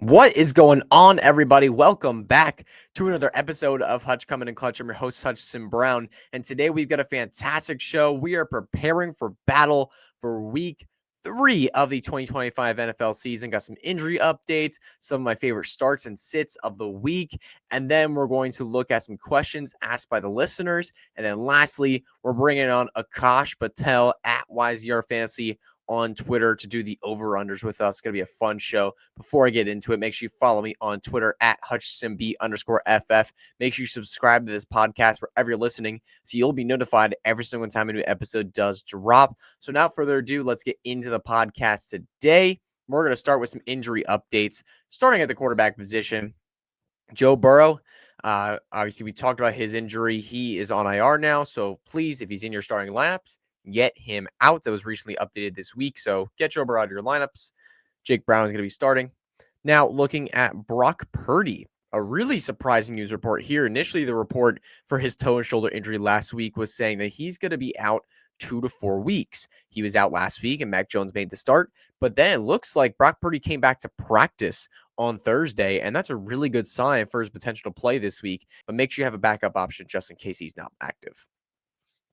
What is going on, everybody? Welcome back to another episode of Hutch Coming in Clutch. I'm your host, Hutchison Brown, and today we've got a fantastic show. We are preparing for battle for week 3 of the 2025 NFL season. Got some injury updates, some of my favorite starts and sits of the week, and then we're going to look at some questions asked by the listeners. And then lastly, we're bringing on Akash Patel at YZR Fantasy on Twitter to do the over-unders with us. It's going to be a fun show. Before I get into it, make sure you follow me on Twitter at HutchisonB_FF. Make sure you subscribe to this podcast wherever you're listening so you'll be notified every single time a new episode does drop. So without further ado, let's get into the podcast today. We're going to start with some injury updates, starting at the quarterback position. Joe Burrow, obviously we talked about his injury. He is on IR now, so please, if he's in your starting lineups, get him out. That was recently updated this week, so get Joe Burrow out of your lineups. Jake Brown is going to be starting. Now, looking at Brock Purdy, a really surprising news report here. Initially, the report for his toe and shoulder injury last week was saying that he's going to be out 2 to 4 weeks. He was out last week, and Mac Jones made the start. But then it looks like Brock Purdy came back to practice on Thursday, and that's a really good sign for his potential to play this week. But make sure you have a backup option just in case he's not active.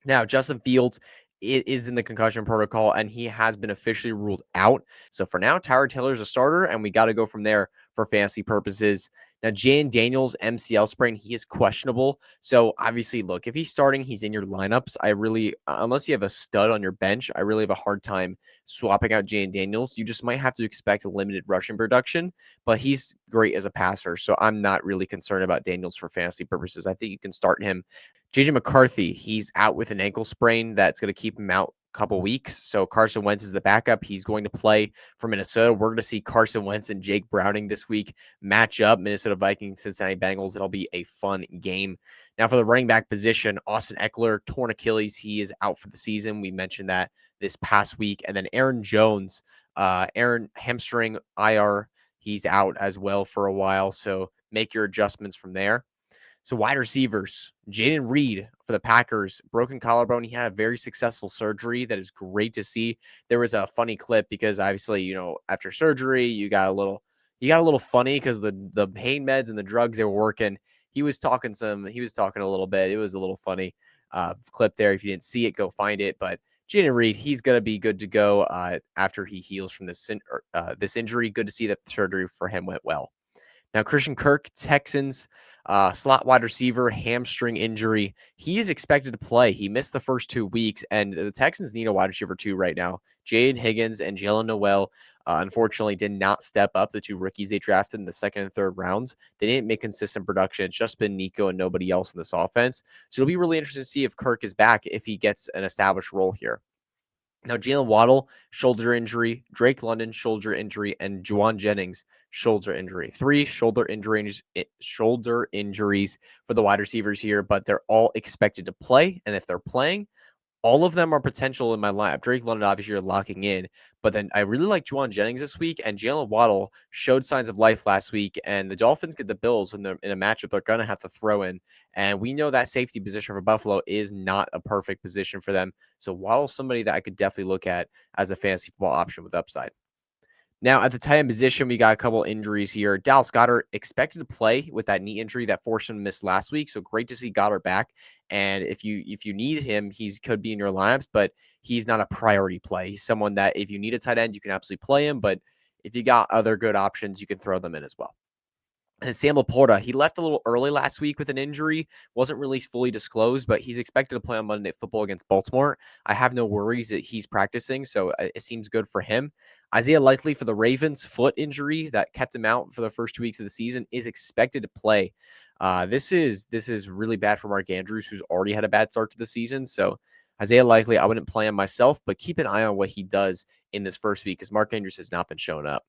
Now, Justin Fields is in the concussion protocol, and he has been officially ruled out. So for now, Tyrod Taylor's a starter, and we got to go from there for fantasy purposes. Now, Jayden Daniels, MCL sprain, he is questionable. So obviously, look, if he's starting, he's in your lineups. I really, unless you have a stud on your bench, I really have a hard time swapping out Jayden Daniels. You just might have to expect a limited rushing production, but he's great as a passer. So I'm not really concerned about Daniels for fantasy purposes. I think you can start him. JJ McCarthy, he's out with an ankle sprain that's going to keep him out a couple weeks. So Carson Wentz is the backup. He's going to play for Minnesota. We're going to see Carson Wentz and Jake Browning this week match up. Minnesota Vikings, Cincinnati Bengals. It'll be a fun game. Now for the running back position, Austin Eckler, torn Achilles. He is out for the season. We mentioned that this past week. And then Aaron Jones, Aaron hamstring IR. He's out as well for a while. So make your adjustments from there. So wide receivers, Jaden Reed for the Packers, broken collarbone. He had a very successful surgery. That is great to see. There was a funny clip because obviously, after surgery, you got a little funny because the pain meds and the drugs they were working. He was talking a little bit. It was a little funny clip there. If you didn't see it, go find it. But Jaden Reed, he's going to be good to go after he heals from this injury. Good to see that the surgery for him went well. Now, Christian Kirk, Texans, slot wide receiver, hamstring injury. He is expected to play. He missed the first 2 weeks, and the Texans need a wide receiver too right now. Jade Higgins and Jalen Noel, unfortunately, did not step up. The 2 rookies they drafted in the second and third rounds. They didn't make consistent production. It's just been Nico and nobody else in this offense. So it'll be really interesting to see if Kirk is back, if he gets an established role here. Now, Jalen Waddle, shoulder injury, Drake London, shoulder injury, and Juwan Jennings, shoulder injury. 3 shoulder injuries for the wide receivers here, but they're all expected to play. And if they're playing, all of them are potential in my lineup. Drake London, obviously, you're locking in. But then I really like Juwan Jennings this week, and Jalen Waddle showed signs of life last week. And the Dolphins get the Bills in a matchup they're going to have to throw in. And we know that safety position for Buffalo is not a perfect position for them. So Waddle's somebody that I could definitely look at as a fantasy football option with upside. Now, at the tight end position, we got a couple injuries here. Dallas Goedert expected to play with that knee injury that forced him to miss last week. So great to see Goddard back. And if you need him, he could be in your lineups, but he's not a priority play. He's someone that if you need a tight end, you can absolutely play him. But if you got other good options, you can throw them in as well. And Sam Laporta, he left a little early last week with an injury. Wasn't really fully disclosed, but he's expected to play on Monday Night Football against Baltimore. I have no worries that he's practicing, so it seems good for him. Isaiah Likely for the Ravens, foot injury that kept him out for the first 2 weeks of the season, is expected to play. This is really bad for Mark Andrews, who's already had a bad start to the season. So Isaiah Likely, I wouldn't play him myself, but keep an eye on what he does in this first week because Mark Andrews has not been showing up.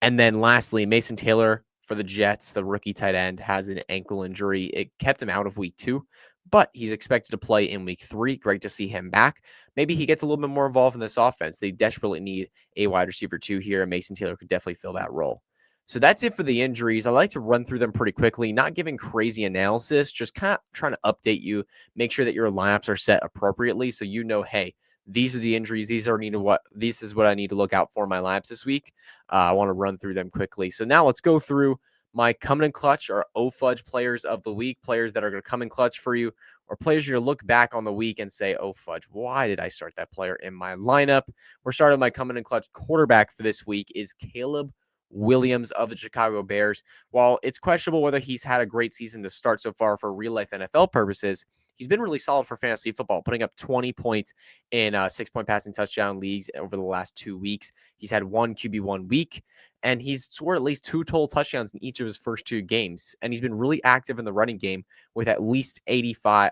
And then lastly, Mason Taylor for the Jets, the rookie tight end, has an ankle injury. It kept him out of week 2, but he's expected to play in week 3. Great to see him back. Maybe he gets a little bit more involved in this offense. They desperately need a wide receiver 2 here, and Mason Taylor could definitely fill that role. So that's it for the injuries. I like to run through them pretty quickly, not giving crazy analysis, just kind of trying to update you, make sure that your lineups are set appropriately so you know, hey, these are the injuries. This is what I need to look out for in my lineups this week. I want to run through them quickly. So now let's go through my coming in clutch or fudge players of the week, players that are going to come in clutch for you, or players you're going to look back on the week and say, oh, fudge, why did I start that player in my lineup? We're starting my coming in clutch quarterback for this week is Caleb Williams of the Chicago Bears. While it's questionable whether he's had a great season to start so far for real-life NFL purposes, he's been really solid for fantasy football, putting up 20 points in 6-point passing touchdown leagues over the last 2 weeks. He's had one QB1 week, and he's scored at least 2 total touchdowns in each of his first 2 games. And he's been really active in the running game with at least 85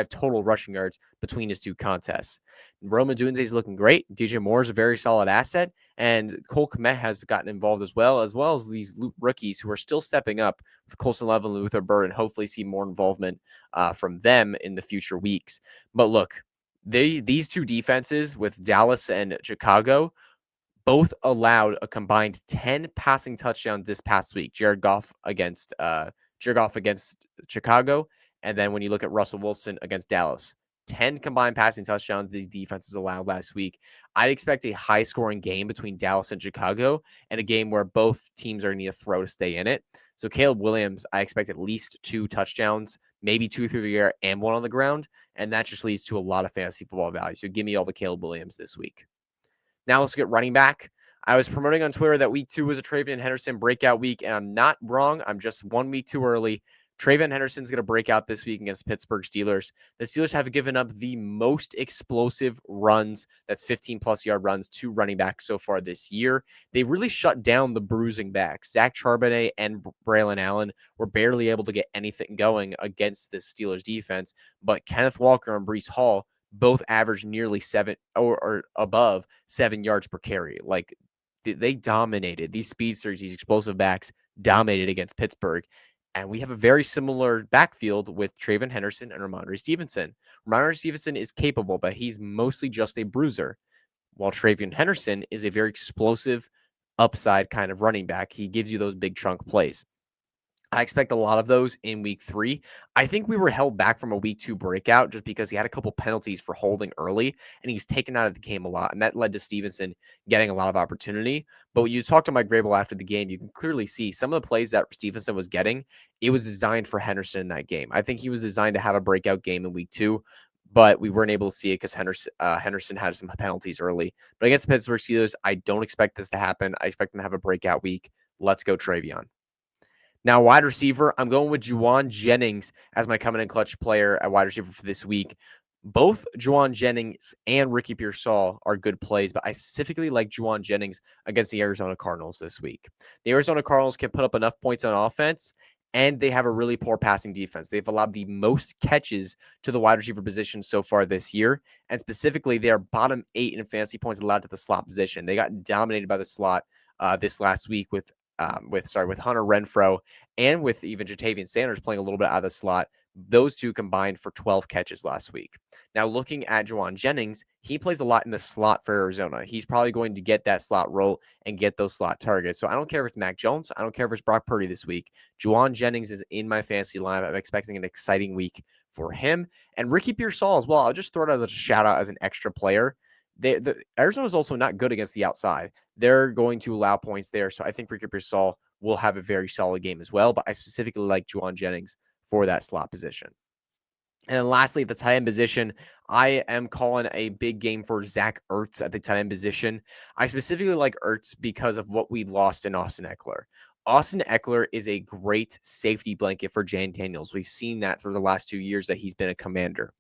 total rushing yards between his 2 contests. Rome Odunze is looking great. DJ Moore is a very solid asset, and Cole Kmet has gotten involved as well as these rookies who are still stepping up with Colson Love and Luther Bird, and hopefully see more involvement from them in the future weeks. But look, these 2 defenses with Dallas and Chicago both allowed a combined 10 passing touchdowns this past week. Jared Goff against Chicago, and then when you look at Russell Wilson against Dallas, 10 combined passing touchdowns these defenses allowed last week. I'd expect a high-scoring game between Dallas and Chicago, and a game where both teams are going to need to throw to stay in it. So Caleb Williams, I expect at least 2 touchdowns, maybe 2 through the air and 1 on the ground, and that just leads to a lot of fantasy football value. So give me all the Caleb Williams this week. Now let's get running back. I was promoting on Twitter that week 2 was a Travion Henderson breakout week, and I'm not wrong. I'm just 1 week too early. Travion Henderson's going to break out this week against Pittsburgh Steelers. The Steelers have given up the most explosive runs, that's 15-plus yard runs, to running backs so far this year. They've really shut down the bruising backs. Zach Charbonnet and Braylon Allen were barely able to get anything going against the Steelers defense, but Kenneth Walker and Breece Hall both averaged nearly 7 or above 7 yards per carry. Like, they dominated. These speedsters, these explosive backs dominated against Pittsburgh. And we have a very similar backfield with Travion Henderson and Ramondre Stevenson. Ramondre Stevenson is capable, but he's mostly just a bruiser, while Travion Henderson is a very explosive upside kind of running back. He gives you those big chunk plays. I expect a lot of those in week 3. I think we were held back from a week 2 breakout just because he had a couple penalties for holding early, and he was taken out of the game a lot, and that led to Stevenson getting a lot of opportunity. But when you talk to Mike Vrabel after the game, you can clearly see some of the plays that Stevenson was getting, it was designed for Henderson in that game. I think he was designed to have a breakout game in week 2, but we weren't able to see it because Henderson had some penalties early. But against the Pittsburgh Steelers, I don't expect this to happen. I expect him to have a breakout week. Let's go, Travion. Now, wide receiver, I'm going with Juwan Jennings as my coming in clutch player at wide receiver for this week. Both Juwan Jennings and Ricky Pearsall are good plays, but I specifically like Juwan Jennings against the Arizona Cardinals this week. The Arizona Cardinals can put up enough points on offense, and they have a really poor passing defense. They've allowed the most catches to the wide receiver position so far this year, and specifically, they are bottom 8 in fantasy points allowed to the slot position. They got dominated by the slot this last week with Hunter Renfrow and with even Jatavian Sanders playing a little bit out of the slot. Those 2 combined for 12 catches last week. Now, looking at Juwan Jennings, he plays a lot in the slot for Arizona. He's probably going to get that slot role and get those slot targets. So I don't care if it's Mac Jones. I don't care if it's Brock Purdy this week. Juwan Jennings is in my fantasy lineup. I'm expecting an exciting week for him. And Ricky Pearsall as well. I'll just throw it as a shout out as an extra player. Arizona is also not good against the outside. They're going to allow points there. So I think Ricky Pearsall will have a very solid game as well. But I specifically like Juwan Jennings for that slot position. And then lastly, at the tight end position, I am calling a big game for Zach Ertz at the tight end position. I specifically like Ertz because of what we lost in Austin Eckler. Austin Eckler is a great safety blanket for Jane Daniels. We've seen that for the last 2 years that he's been a Commander.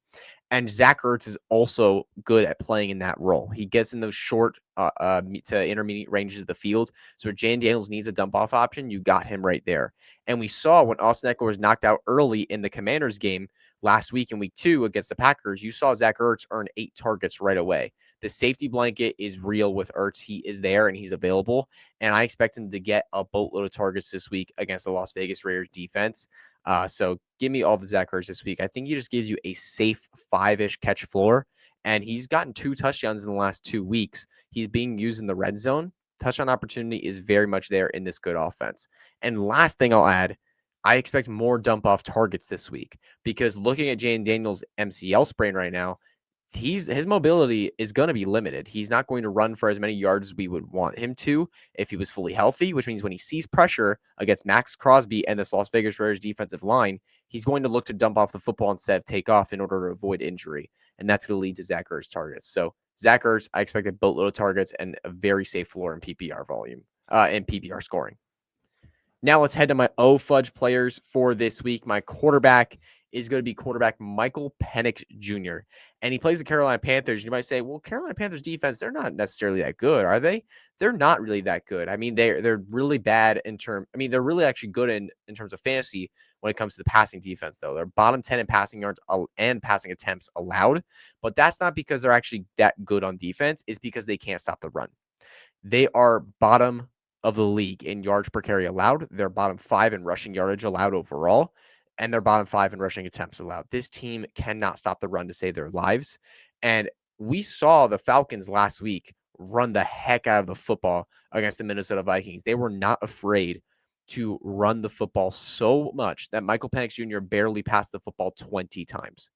And Zach Ertz is also good at playing in that role. He gets in those short to intermediate ranges of the field. So if Jane Daniels needs a dump-off option, you got him right there. And we saw when Austin Eckler was knocked out early in the Commanders game last week in week 2 against the Packers, you saw Zach Ertz earn 8 targets right away. The safety blanket is real with Ertz. He is there and he's available. And I expect him to get a boatload of targets this week against the Las Vegas Raiders defense. So give me all the Zach Ertz this week. I think he just gives you a safe 5-ish catch floor, and he's gotten 2 touchdowns in the last 2 weeks. He's being used in the red zone. Touchdown opportunity is very much there in this good offense. And last thing I'll add, I expect more dump off targets this week because looking at Jane Daniels' MCL sprain right now, his mobility is going to be limited. He's not going to run for as many yards as we would want him to if he was fully healthy, which means when he sees pressure against Max Crosby and this Las Vegas Raiders defensive line, he's going to look to dump off the football instead of take off in order to avoid injury. And that's going to lead to Zach Ertz targets. So Zach Ertz, I expect a boatload of targets and a very safe floor in PPR volume, and PPR scoring. Now let's head to my fudge players for this week. My quarterback is going to be quarterback Michael Penix Jr. And he plays the Carolina Panthers. You might say, well, Carolina Panthers defense, they're not necessarily that good, are they? They're not really that good. I mean, they're really bad they're really actually good in terms of fantasy when it comes to the passing defense, though. They're bottom 10 in passing yards and passing attempts allowed. But that's not because they're actually that good on defense. It's because they can't stop the run. They are bottom of the league in yards per carry allowed. They're bottom 5 in rushing yardage allowed overall, and they're bottom 5 in rushing attempts allowed. This team cannot stop the run to save their lives. And we saw the Falcons last week run the heck out of the football against the Minnesota Vikings. They were not afraid to run the football so much that Michael Penix Jr. barely passed the football 20 times.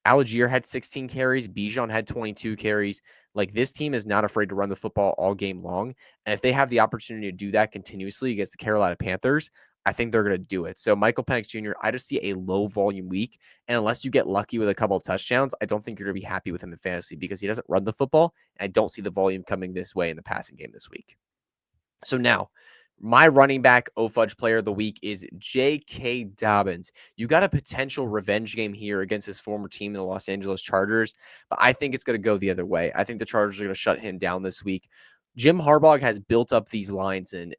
Algier had 16 carries. Bijan had 22 carries. Like, this team is not afraid to run the football all game long. And if they have the opportunity to do that continuously against the Carolina Panthers, I think they're going to do it. So Michael Penix Jr., I just see a low volume week. And unless you get lucky with a couple of touchdowns, I don't think you're going to be happy with him in fantasy because he doesn't run the football. And I don't see the volume coming this way in the passing game this week. So now, my running back fudge player of the week is J.K. Dobbins. You got a potential revenge game here against his former team, the Los Angeles Chargers, but I think it's going to go the other way. I think the Chargers are going to shut him down this week. Jim Harbaugh has built up these lines in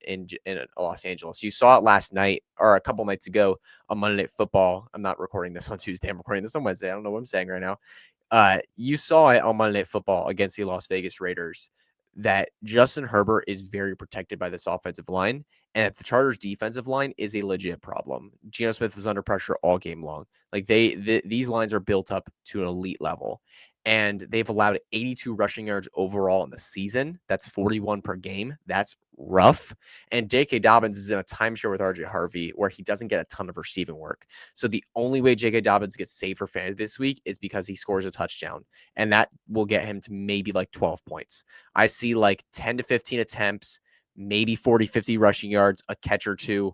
Los Angeles. You saw it last night or a couple nights ago on Monday Night Football. I'm not recording this on Tuesday. I'm recording this on Wednesday. I don't know what I'm saying right now. You saw it on Monday Night Football against the Las Vegas Raiders that Justin Herbert is very protected by this offensive line, and that the Chargers' defensive line is a legit problem. Geno Smith is under pressure all game long. Like, these lines are built up to an elite level, and they've allowed 82 rushing yards overall in the season. That's 41 per game. That's rough. And J.K. Dobbins is in a timeshare with R.J. Harvey where he doesn't get a ton of receiving work. So the only way J.K. Dobbins gets saved for fantasy this week is because he scores a touchdown, and that will get him to maybe like 12 points. I see like 10 to 15 attempts, maybe 40, 50 rushing yards, a catch or two.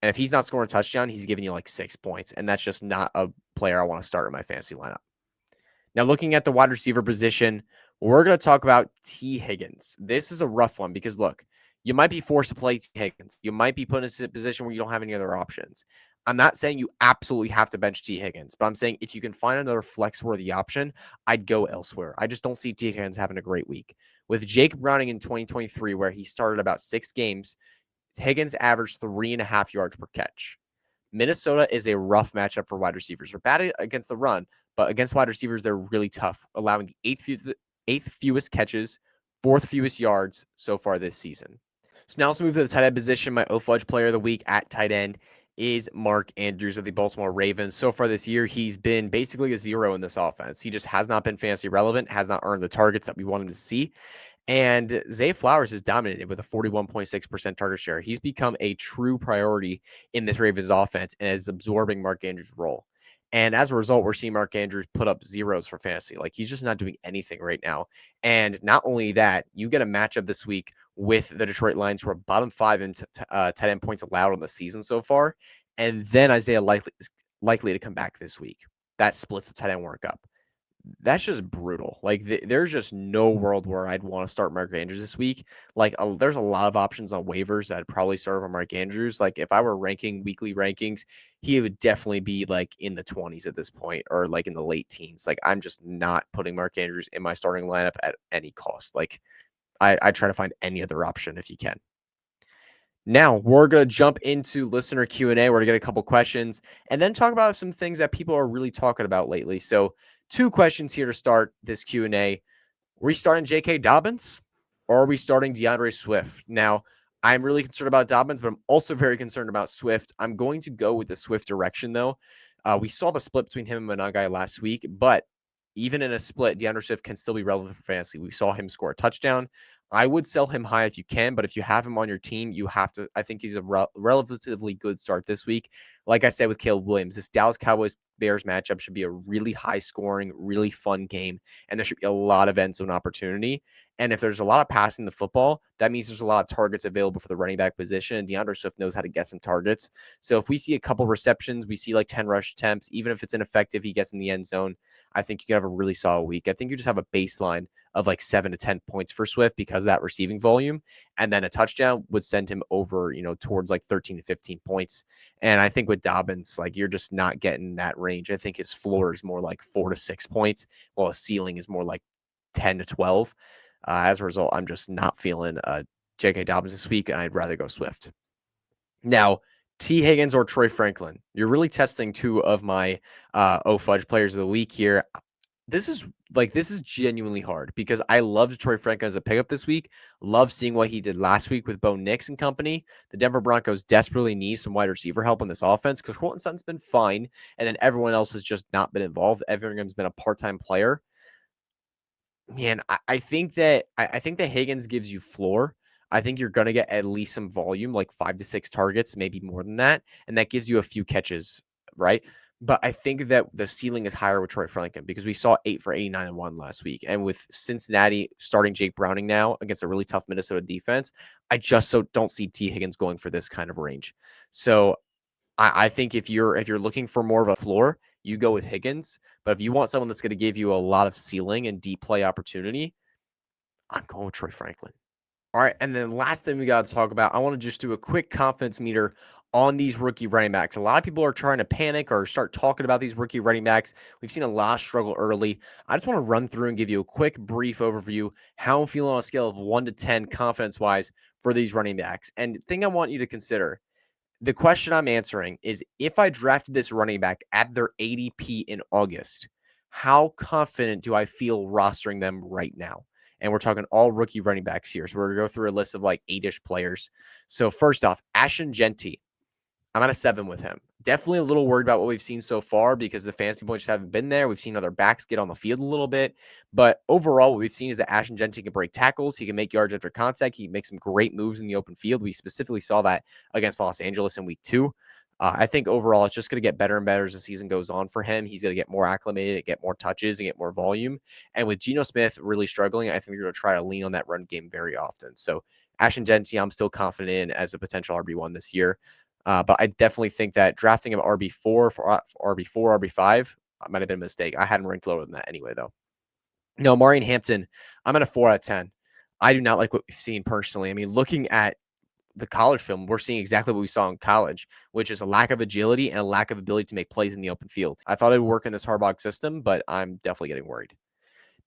And if he's not scoring a touchdown, he's giving you like 6 points. And that's just not a player I want to start in my fantasy lineup. Now, looking at the wide receiver position, we're going to talk about T. Higgins. This is a rough one because, look, you might be forced to play T. Higgins. You might be put in a position where you don't have any other options. I'm not saying you absolutely have to bench T. Higgins, but I'm saying if you can find another flex-worthy option, I'd go elsewhere. I just don't see T. Higgins having a great week. With Jake Browning in 2023, where he started about 6 games, Higgins averaged 3.5 yards per catch. Minnesota is a rough matchup for wide receivers. They're bad against the run, but against wide receivers, they're really tough, allowing the eighth fewest catches, 4th fewest yards so far this season. So now let's move to the tight end position. My fudge player of the week at tight end is Mark Andrews of the Baltimore Ravens. So far this year, he's been basically a zero in this offense. He just has not been fantasy relevant, has not earned the targets that we want him to see. And Zay Flowers has dominated with a 41.6% target share. He's become a true priority in this Ravens offense and is absorbing Mark Andrews' role. And as a result, we're seeing Mark Andrews put up zeros for fantasy. Like, he's just not doing anything right now. And not only that, you get a matchup this week with the Detroit Lions, who are bottom 5 in tight end points allowed on the season so far. And then Isaiah likely to come back this week. That splits the tight end work up. That's just brutal. Like, there's just no world where I'd want to start Mark Andrews this week. Like, there's a lot of options on waivers that I'd probably start on Mark Andrews. Like, if I were ranking weekly rankings, he would definitely be like in the 20s at this point, or like in the late teens. Like, I'm just not putting Mark Andrews in my starting lineup at any cost. Like, I try to find any other option if you can. Now we're going to jump into listener Q&A. We're going to get a couple questions and then talk about some things that people are really talking about lately. So 2 questions here to start this Q&A. Are we starting J.K. Dobbins or are we starting DeAndre Swift? Now, I'm really concerned about Dobbins, but I'm also very concerned about Swift. I'm going to go with the Swift direction, though. We saw the split between him and Managai last week, but even in a split, DeAndre Swift can still be relevant for fantasy. We saw him score a touchdown. I would sell him high if you can, but if you have him on your team, you have to. I think he's a relatively good start this week. Like I said with Caleb Williams, this Dallas Cowboys Bears matchup should be a really high scoring, really fun game, and there should be a lot of end zone opportunity. And if there's a lot of passing the football, that means there's a lot of targets available for the running back position. And DeAndre Swift knows how to get some targets. So if we see a couple receptions, we see like 10 rush attempts, even if it's ineffective, he gets in the end zone. I think you could have a really solid week. I think you just have a baseline of like 7 to 10 points for Swift because of that receiving volume. And then a touchdown would send him over, towards like 13 to 15 points. And I think with Dobbins, like you're just not getting that range. I think his floor is more like 4 to 6 points, while his ceiling is more like 10 to 12. As a result, I'm just not feeling J.K. Dobbins this week, and I'd rather go Swift. Now, T. Higgins or Troy Franklin. You're really testing two of my Fudge players of the week here. This is genuinely hard because I loved Troy Franklin as a pickup this week. Love seeing what he did last week with Bo Nix and company. The Denver Broncos desperately need some wide receiver help on this offense because Courtland Sutton's been fine, and then everyone else has just not been involved. Everyone's been a part-time player. Man, I think that Higgins gives you floor. I think you're going to get at least some volume, like 5 to 6 targets, maybe more than that, and that gives you a few catches, right? But I think that the ceiling is higher with Troy Franklin because we saw 8 for 89 and 1 last week. And with Cincinnati starting Jake Browning now against a really tough Minnesota defense, I just don't see T. Higgins going for this kind of range. So I think if you're looking for more of a floor, you go with Higgins. But if you want someone that's going to give you a lot of ceiling and deep play opportunity, I'm going with Troy Franklin. All right, and then last thing we got to talk about, I want to just do a quick confidence meter on these rookie running backs. A lot of people are trying to panic or start talking about these rookie running backs. We've seen a lot of struggle early. I just want to run through and give you a quick, brief overview how I'm feeling on a scale of 1 to 10 confidence-wise for these running backs. And the thing I want you to consider, the question I'm answering is if I drafted this running back at their ADP in August, how confident do I feel rostering them right now? And we're talking all rookie running backs here. So we're going to go through a list of like 8-ish players. So first off, Ashton Genty. I'm at a 7 with him. Definitely a little worried about what we've seen so far because the fantasy points just haven't been there. We've seen other backs get on the field a little bit. But overall, what we've seen is that Ashton Genty can break tackles. He can make yards after contact. He makes some great moves in the open field. We specifically saw that against Los Angeles in week 2. I think overall, it's just going to get better and better as the season goes on for him. He's going to get more acclimated, get more touches, and get more volume. And with Geno Smith really struggling, I think you're going to try to lean on that run game very often. So Ashton Genty, I'm still confident in as a potential RB1 this year. But I definitely think that drafting him RB4 for RB4, RB5 might have been a mistake. I had him ranked lower than that anyway, though. No, Marion Hampton, I'm at a 4 out of 10. I do not like what we've seen personally. I mean, looking at the college film, we're seeing exactly what we saw in college, which is a lack of agility and a lack of ability to make plays in the open field. I thought it would work in this Harbaugh system, but I'm definitely getting worried.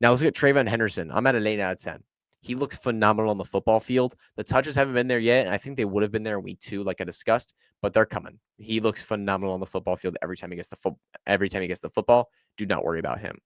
Now let's look at Trayvon Henderson. I'm at an 8 out of 10. He looks phenomenal on the football field. The touches haven't been there yet, and I think they would have been there in week 2, like I discussed, but they're coming. He looks phenomenal on the football field every time he gets the football. Do not worry about him.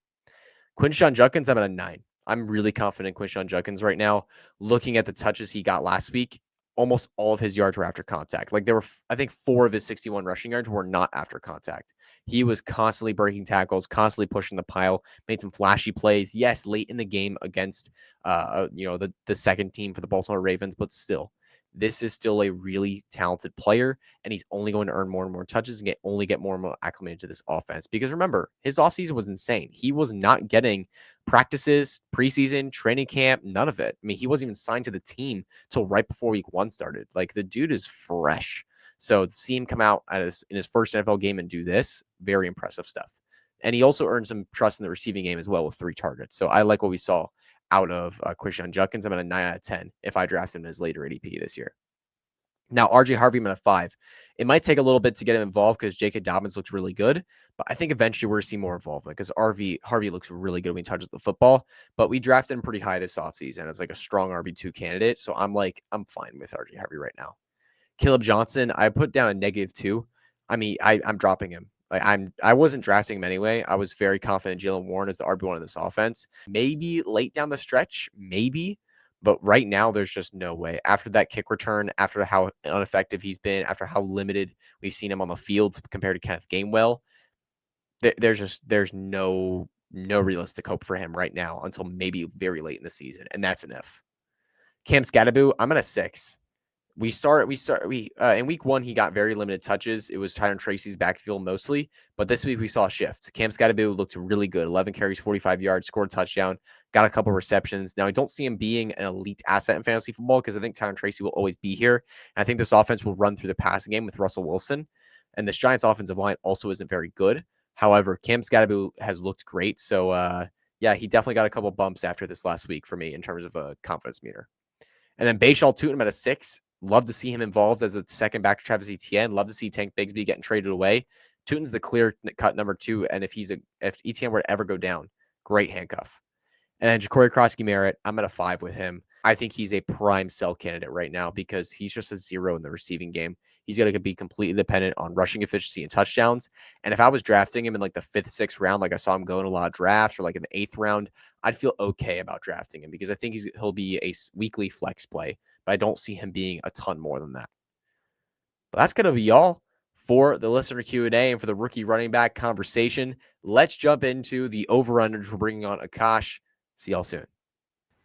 Quinshon Judkins, I'm at a 9. I'm really confident in Quinshon Judkins right now. Looking at the touches he got last week, almost all of his yards were after contact. Like there were, I think 4 of his 61 rushing yards were not after contact. He was constantly breaking tackles, constantly pushing the pile, made some flashy plays. Yes, late in the game against, the second team for the Baltimore Ravens, but still, this is still a really talented player, and he's only going to earn more and more touches and only get more and more acclimated to this offense. Because remember, his offseason was insane. He was not getting practices, preseason, training camp, none of it. I mean, he wasn't even signed to the team till right before week 1 started. Like, the dude is fresh. So to see him come out in his first NFL game and do this, very impressive stuff. And he also earned some trust in the receiving game as well with 3 targets. So I like what we saw out of Quinshon Judkins. I'm at a 9 out of 10 if I draft him as later ADP this year. Now, RJ Harvey, I'm at a 5. It might take a little bit to get him involved because J.K. Dobbins looks really good, but I think eventually we're going to see more involvement because Harvey looks really good when he touches the football, but we drafted him pretty high this offseason as like a strong RB2 candidate, so I'm fine with RJ Harvey right now. Caleb Johnson, I put down a -2. I mean, I'm dropping him. Like I wasn't drafting him anyway. I was very confident Jalen Warren is the RB1 in this offense. Maybe late down the stretch, maybe. But right now, there's just no way. After that kick return, after how ineffective he's been, after how limited we've seen him on the field compared to Kenneth Gainwell, there's no realistic hope for him right now until maybe very late in the season, and that's an if. Cam Scatterbo, I'm at a 6. We in week 1 he got very limited touches. It was Tyron Tracy's backfield mostly, but this week we saw a shift. Cam Scatterbo looked really good. 11 carries, 45 yards, scored a touchdown, got a couple receptions. Now I don't see him being an elite asset in fantasy football because I think Tyron Tracy will always be here. And I think this offense will run through the passing game with Russell Wilson, and this Giants offensive line also isn't very good. However, Cam Scatterbo has looked great, so yeah, he definitely got a couple bumps after this last week for me in terms of a confidence meter. And then Bashal Tutin at a 6. Love to see him involved as a second back to Travis Etienne. Love to see Tank Bigsby getting traded away. Tutin's the clear cut number 2, and if Etienne were to ever go down, great handcuff. And then Ja'Cory Krosky-Merritt, I'm at a 5 with him. I think he's a prime sell candidate right now because he's just a 0 in the receiving game. He's going to be completely dependent on rushing efficiency and touchdowns. And if I was drafting him in like the 5th, 6th round, like I saw him go in a lot of drafts, or like in the 8th round, I'd feel okay about drafting him because I think he'll be a weekly flex play, but I don't see him being a ton more than that. But that's going to be all for the listener Q&A and for the rookie running back conversation. Let's jump into the over-unders. We're bringing on Akash. See y'all soon.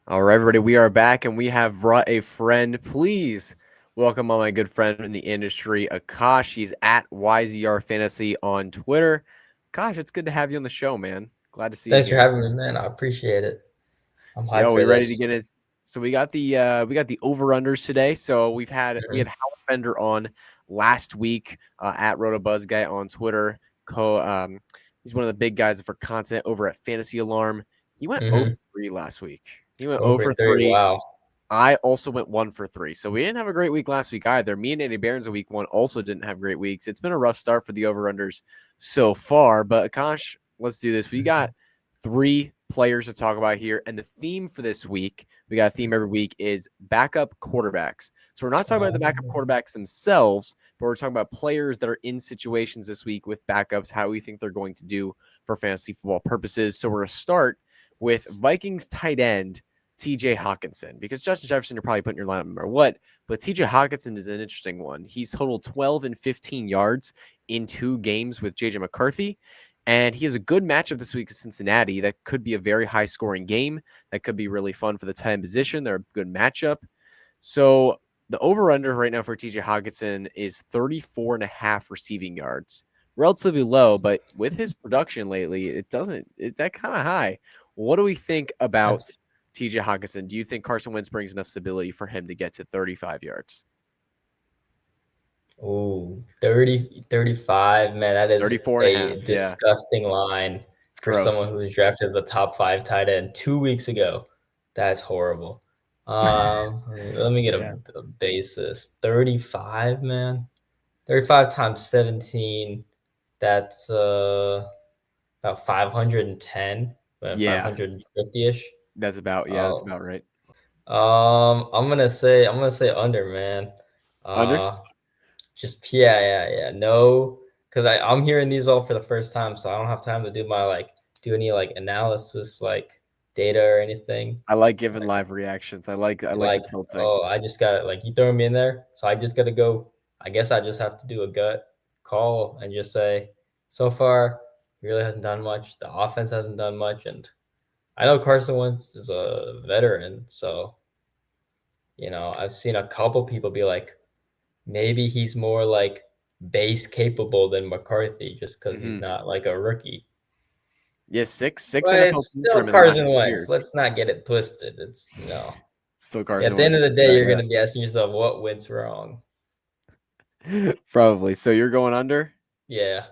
All right, everybody, we are back, and we have brought a friend. Please welcome on my good friend in the industry, Akash. He's at YZR Fantasy on Twitter. Akash, it's good to have you on the show, man. Glad to see you. Thanks for having me, man. I appreciate it. I'm hyped Yo, for we ready to this. get his? So we got the over-unders today. So we had Howard Bender on last week at Rotobuzz Guy on Twitter. He's one of the big guys for content over at Fantasy Alarm. He went over 3 last week. He went Over over three. 3. Wow. I also went 1 for 3. So we didn't have a great week last week either. Me and Eddie Barons in week 1 also didn't have great weeks. It's been a rough start for the over-unders so far. But Akash, let's do this. We got 3 players to talk about here. And the theme for this week, we got a theme every week, is backup quarterbacks. So we're not talking about the backup quarterbacks themselves, but we're talking about players that are in situations this week with backups, how we think they're going to do for fantasy football purposes. So we're going to start with Vikings tight end TJ Hawkinson, because Justin Jefferson, you're probably putting your lineup no matter what, but TJ Hawkinson is an interesting one. He's totaled 12 and 15 yards in 2 games with JJ McCarthy, and he has a good matchup this week with Cincinnati. That could be a very high scoring game. That could be really fun for the tight end position. They're a good matchup. So the over-under right now for TJ Hawkinson is 34.5 receiving yards. Relatively low, but with his production lately, that kind of high. What do we think about TJ Hawkinson? Do you think Carson Wentz brings enough stability for him to get to 35 yards? Oh, 30, 35, man, that is 34 and a a half. Yeah. disgusting line It's for someone gross. who was drafted as a top 5 tight end 2 weeks ago. That's horrible. Let me get a basis. 35, man. 35 times 17. That's about 510, Yeah. 550-ish. That's about right. I'm gonna say under, man. Under? Just yeah. No, because I'm hearing these all for the first time, so I don't have time to do any analysis, data or anything. I like giving live reactions. I like the tilting. I just got you throwing me in there, so I just gotta go. I guess I just have to do a gut call and just say, so far, he really hasn't done much. The offense hasn't done much, and I know Carson Wentz is a veteran, so I've seen a couple people be like, maybe he's more base capable than McCarthy just because he's not a rookie. Yeah, six But NFL it's teams for still him in the last Carson 6 Wentz. years. Let's not get it twisted. It's Still Carson at the end of Wentz. the day, you're gonna be asking yourself what went wrong. Probably. So you're going under? Yeah.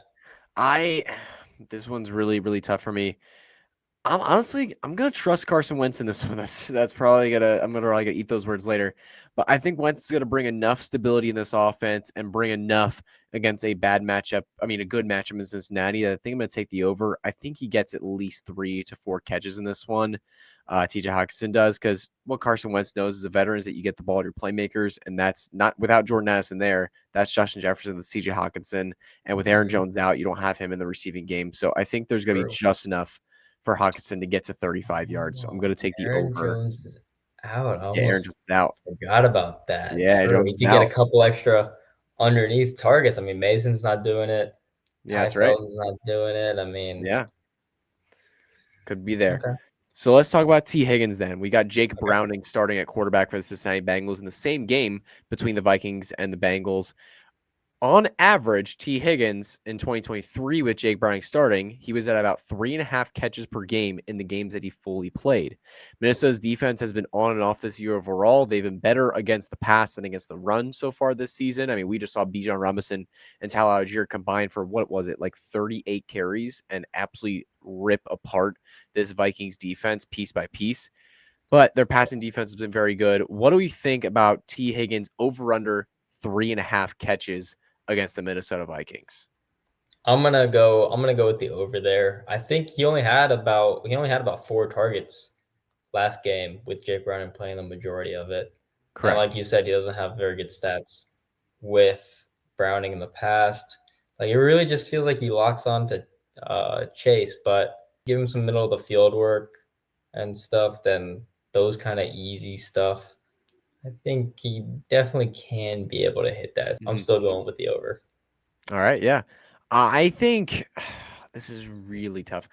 This one's really, really tough for me. I'm gonna trust Carson Wentz in this one. That's probably I'm gonna probably eat those words later. But I think Wentz is gonna bring enough stability in this offense and bring enough against a bad matchup. I mean, a good matchup in Cincinnati. I think I'm gonna take the over. I think he gets at least 3 to 4 catches in this one. TJ Hawkinson does, because what Carson Wentz knows as a veteran is that you get the ball to your playmakers, and that's not without Jordan Addison there. That's Justin Jefferson, that's TJ Hawkinson, and with Aaron Jones out, you don't have him in the receiving game. So I think there's gonna be just enough for Hawkinson to get to 35 yards. So I'm going to take the Aaron over. Jones is out. I Yeah, Aaron almost Jones is out. forgot about that. Yeah, True. Jones He is could get a out. couple extra underneath targets. I mean, Mason's not doing it. Yeah, Ty that's right. Felton's not doing it. I mean, Yeah, could be there. okay. So let's talk about T. Higgins then. We got Jake Browning starting at quarterback for the Cincinnati Bengals in the same game between the Vikings and the Bengals. On average, T. Higgins in 2023 with Jake Browning starting, he was at about 3.5 catches per game in the games that he fully played. Minnesota's defense has been on and off this year overall. They've been better against the pass than against the run so far this season. I mean, we just saw Bijan Robinson and Tyler Algier combined for what was it, like 38 carries and absolutely rip apart this Vikings defense piece by piece. But their passing defense has been very good. What do we think about T. Higgins over under 3.5 catches against the Minnesota Vikings? I'm gonna go with the over there. I think he only had about 4 targets last game with Jake Browning playing the majority of it. And like Correct. you said, he doesn't have very good stats with Browning in the past. Like it really just feels like he locks on to Chase, but give him some middle of the field work and stuff, then those kind of easy stuff. I think he definitely can be able to hit that. I'm Mhm. still going with the over. All right. Yeah. I think this is really tough.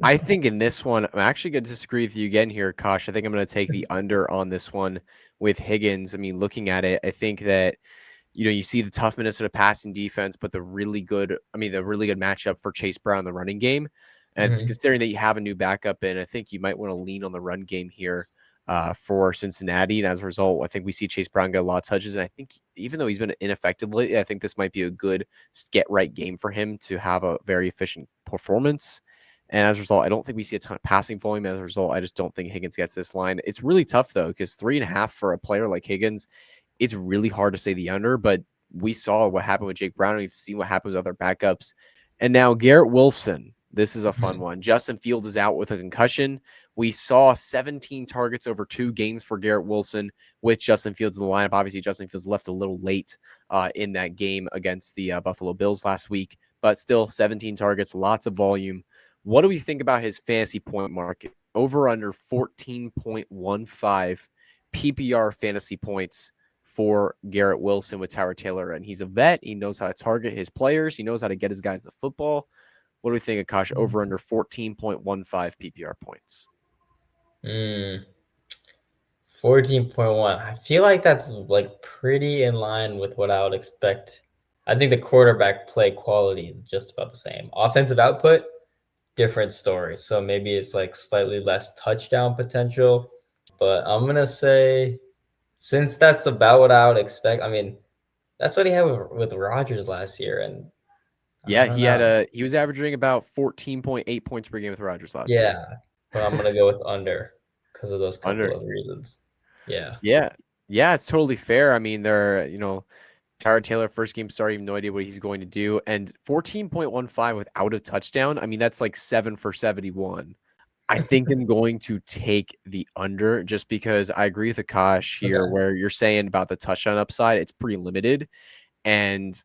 I think in this one, I'm actually going to disagree with you again here, Kosh. I think I'm going to take the under on this one with Higgins. I mean, looking at it, I think that you see the tough Minnesota passing defense, but the really good matchup for Chase Brown in the running game. And it's Mhm. considering that you have a new backup in, I think you might want to lean on the run game here for Cincinnati. And as a result, I think we see Chase Brown get a lot of touches. And I think even though he's been ineffective lately, I think this might be a good get right game for him to have a very efficient performance. And as a result, I don't think we see a ton of passing volume. As a result, I just don't think Higgins gets this line. It's really tough though, because 3.5 for a player like Higgins, it's really hard to say the under, but we saw what happened with Jake Brown. We've seen what happened with other backups. And now Garrett Wilson. This is a fun Mhm. one. Justin Fields is out with a concussion. We saw 17 targets over 2 games for Garrett Wilson with Justin Fields in the lineup. Obviously, Justin Fields left a little late in that game against the Buffalo Bills last week, but still 17 targets, lots of volume. What do we think about his fantasy point market? Over under 14.15 PPR fantasy points for Garrett Wilson with Tyler Taylor. And he's a vet. He knows how to target his players. He knows how to get his guys the football. What do we think, Akash? Over under 14.15 PPR points. Mm, 14.1. I feel like that's like pretty in line with what I would expect. I think the quarterback play quality is just about the same. Offensive output, different story. So maybe it's like slightly less touchdown potential. But I'm gonna say, since that's about what I would expect, I mean, that's what he had with Rodgers last year, and I Yeah, don't know. he was averaging about 14.8 points per game with Rodgers last year. Yeah, but I'm gonna go with under because of those couple Under. of reasons. Yeah. Yeah. Yeah, it's totally fair. I mean, Tyler Taylor, first game start, you have no idea what he's going to do. And 14.15 without a touchdown. I mean, that's like 7 for 71. I think I'm going to take the under just because I agree with Akash here, Okay. where you're saying about the touchdown upside, it's pretty limited. And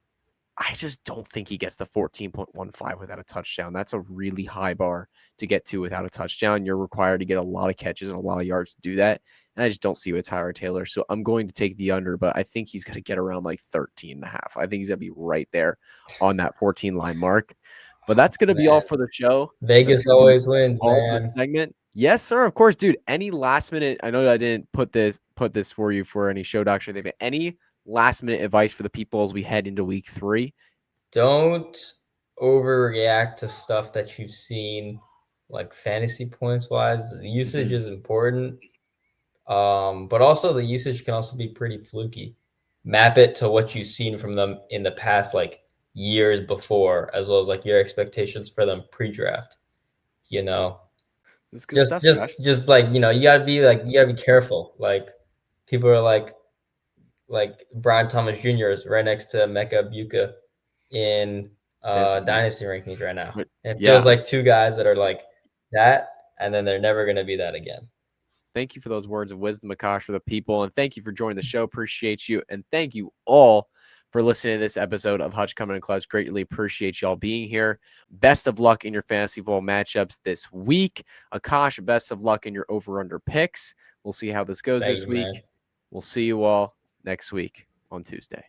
I just don't think he gets the 14.15 without a touchdown. That's a really high bar to get to without a touchdown. You're required to get a lot of catches and a lot of yards to do that. And I just don't see it with Tyler Taylor. So I'm going to take the under, but I think he's going to get around like 13 and a half. I think he's going to be right there on that 14 line mark. But that's going to be all Man, for the show. That's Vegas going to be always wins, all for the man. segment. Yes, sir. Of course, dude. Any last minute, I know I didn't put this for you for any show docs or anything, but any last minute advice for the people as we head into week 3? Don't overreact to stuff that you've seen, like fantasy points wise. The usage Mhm. is important, but also the usage can also be pretty fluky. Map it to what you've seen from them in the past, like years before, as well as like your expectations for them pre-draft. You know, That's good just stuff, just Josh. just like you gotta be careful. Like people are like Brian Thomas Jr. is right next to Mecca Buka in Fantasy Beast. dynasty rankings right now. But And it yeah, feels like two guys that are like that, and then they're never gonna be that again. thank you for those words of wisdom, Akash, for the people. And thank you for joining the show. Appreciate you. And thank you all for listening to this episode of Hutch Coming in Clutch. Greatly appreciate y'all being here. Best of luck in your fantasy ball matchups this week. Akash, best of luck in your over-under picks. We'll see how this goes Thank this you, man. week. We'll see you all next week on Tuesday.